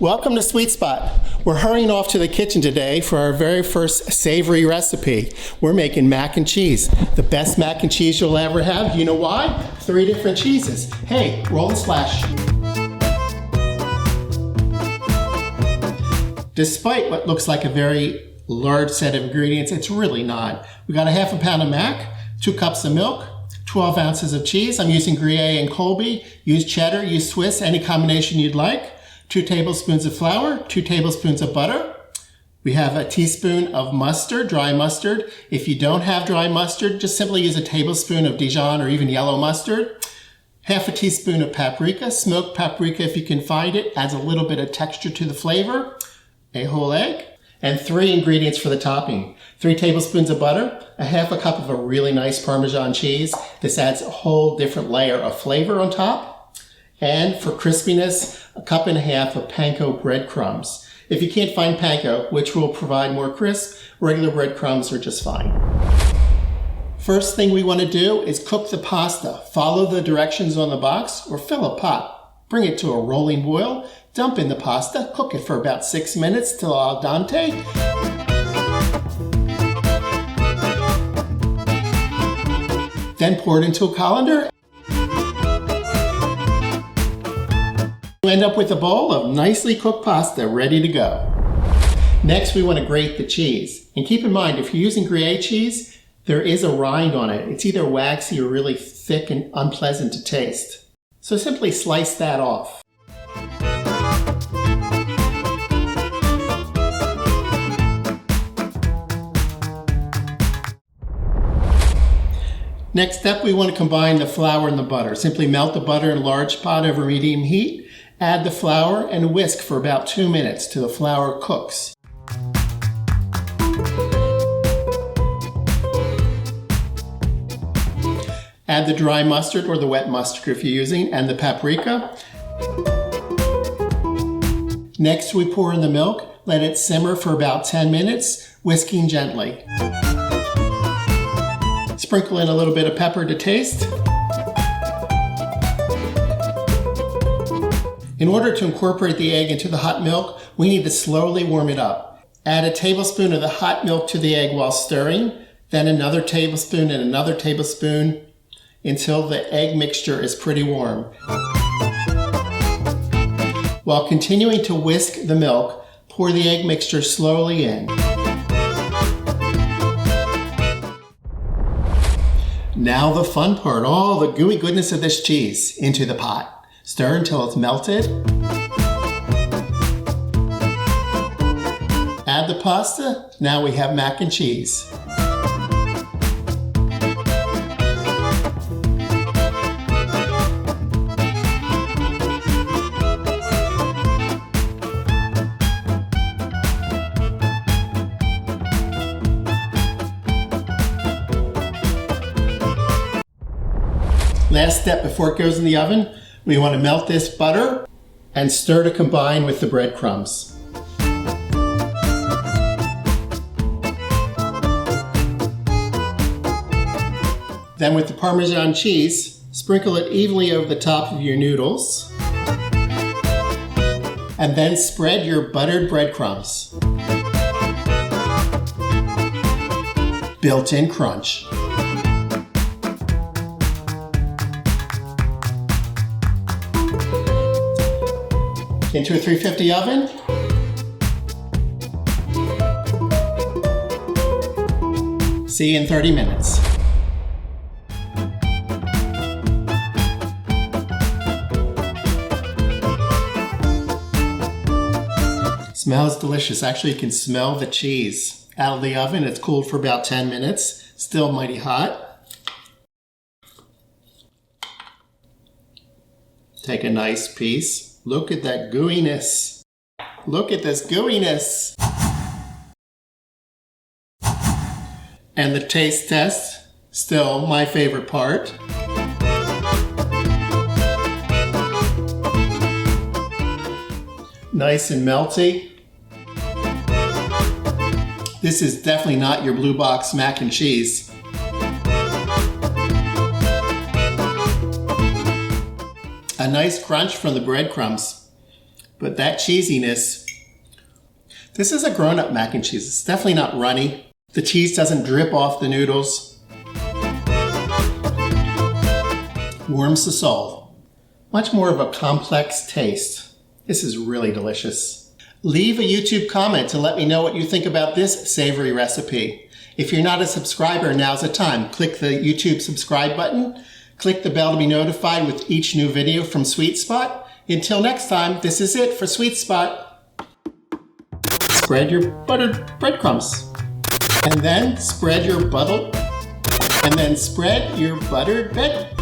Welcome to Sweet Spot. We're hurrying off to the kitchen today for our very first savory recipe. We're making mac and cheese. The best mac and cheese you'll ever have. You know why? 3 different cheeses. Hey, roll the splash. Despite what looks like a very large set of ingredients, it's really not. We got a half a pound of mac, 2 cups of milk, 12 ounces of cheese. I'm using Gruyere and Colby. Use cheddar, use Swiss, any combination you'd like. 2 tablespoons of flour, 2 tablespoons of butter. We have a teaspoon of mustard, dry mustard. If you don't have dry mustard, just simply use a tablespoon of Dijon or even yellow mustard. Half a teaspoon of paprika, smoked paprika if you can find it, adds a little bit of texture to the flavor. A whole egg, and 3 ingredients for the topping. 3 tablespoons of butter, a half a cup of a really nice Parmesan cheese. This adds a whole different layer of flavor on top. And for crispiness, a cup and a half of Panko breadcrumbs. If you can't find Panko, which will provide more crisp, regular breadcrumbs are just fine. First thing we want to do is cook the pasta. Follow the directions on the box or fill a pot. Bring it to a rolling boil, dump in the pasta, cook it for about 6 minutes till al dente. Then pour it into a colander. You end up with a bowl of nicely cooked pasta ready to go. Next, we want to grate the cheese. And keep in mind, if you're using Gruyere cheese, there is a rind on it. It's either waxy or really thick and unpleasant to taste. So simply slice that off. Next step, we want to combine the flour and the butter. Simply melt the butter in a large pot over medium heat. Add the flour and whisk for about 2 minutes till the flour cooks. Add the dry mustard or the wet mustard if you're using, and the paprika. Next, we pour in the milk. Let it simmer for about 10 minutes, whisking gently. Sprinkle in a little bit of pepper to taste. In order to incorporate the egg into the hot milk, we need to slowly warm it up. Add a tablespoon of the hot milk to the egg while stirring, then another tablespoon and another tablespoon until the egg mixture is pretty warm. While continuing to whisk the milk, pour the egg mixture slowly in. Now the fun part, all the gooey goodness of this cheese into the pot. Stir until it's melted. Add the pasta. Now we have mac and cheese. Last step before it goes in the oven, we want to melt this butter and stir to combine with the breadcrumbs. Then with the Parmesan cheese, sprinkle it evenly over the top of your noodles. And then spread your buttered breadcrumbs. Built-in crunch. Into a 350 oven. See you in 30 minutes. Smells delicious. Actually, you can smell the cheese out of the oven. It's cooled for about 10 minutes. Still mighty hot. Take a nice piece. Look at that gooiness. Look at this gooiness. And the taste test, still my favorite part. Nice and melty. This is definitely not your blue box mac and cheese. A nice crunch from the breadcrumbs. but that cheesiness. This is a grown-up mac and cheese. It's definitely not runny. The cheese doesn't drip off the noodles. Warms the soul. Much more of a complex taste. This is really delicious. Leave a YouTube comment to let me know what you think about this savory recipe. If you're not a subscriber, now's the time. Click the YouTube subscribe button. Click the bell to be notified with each new video from Sweet Spot. Until next time, this is it for Sweet Spot. Spread your buttered breadcrumbs. And then spread your buttered bread.